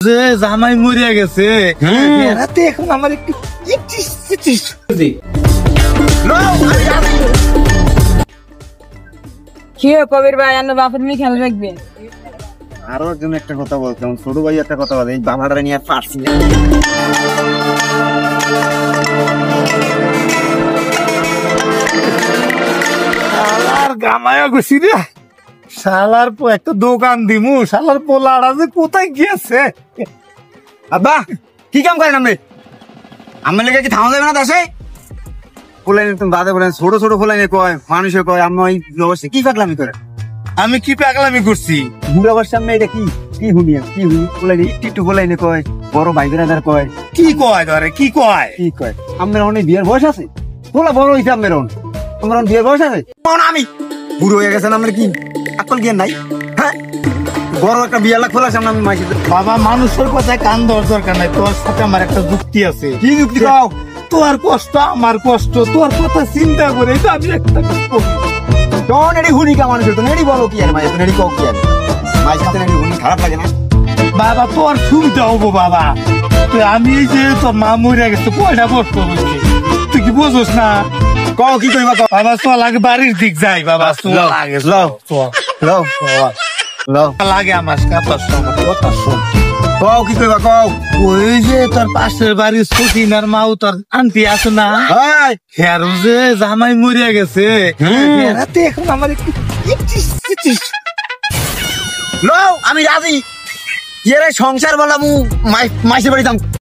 যে জামাই মরিয়া গেছে রাতে এখন আমার একটু কি কবির ভাই আন্ন বাপের নিয়ে খেলা রাখবে। আরো একজন একটা কথা বলতাম, ছোট ভাই একটা কথা বলে, এই বাবাটা নিয়ে পারছি না। শালার গামায়া গেছি রে, শালার একটা দোকান দিমু, শালার পোলাটা যে কোথায় গিয়েছে। আব্বা কি কাম করেন আপনি? আমার লেগে কি থামা যাবে না দেশে? ফুলাই তুমি বাদে বলেন, ছোট ছোট ফুলাই কয়, মানুষে কয় আমি ওই অবশ্যই কি পাগলামি করে। আমি কি পাগলামি করছি? বুড়া বয়স সামনে এটা কি কি হুনি কি হুনি ফুলাই একটু একটু ফুলাই কয়, বড় ভাই বেড়াদার কয়, কি কয় ধরে কি কয়? কি কয় আপনার অনেক বিয়ের বয়স আছে, বলা বড় হয়েছে আপনার আমার বিয়ের বয়স আছে। আমি বুড়ো হয়ে গেছেন, আমার কি আকল জ্ঞান নাই? হ্যাঁ, বড় একটা বিয়ে লাখ খোলার সামনে আমি মাইছি। বাবা মানুষের কথায় কান দেওয়ার দরকার নাই, তোর সাথে আমার একটা যুক্তি আছে। কি যুক্তি কাও? তোর কষ্ট আমার কষ্ট, তোর কথা চিন্তা করে তো আমি একটা তখন এটি হুনি কা মানুষের তো এটি বলো কি আর মাই এটি কও কি আর মাই সাথে এটি হুনি খারাপ লাগে না? বাবা তোর সুবিধা হবো বাবা। আমি এই যে তোর মা মরে গেছে পয়সা কষ্ট করছি, তুই কি বুঝোস না? কও কি কইবা কও? বাবা চল আগে বাড়ির দিক যাই বাবা, চল আগে লও লও লও লাগে আমার কাতার সময় কথা শোন। কও কি কইবা কও? ওই যে তোর পাশের বাড়ির সতীনার মাও তোর আন্টি আছে না, হাই হেরো যে জামাই মরিয়া গেছে রাতে এখন আমার একটু লও আমি রাজি। এর সংসার বলা মু মাইসে বাড়ি যাম।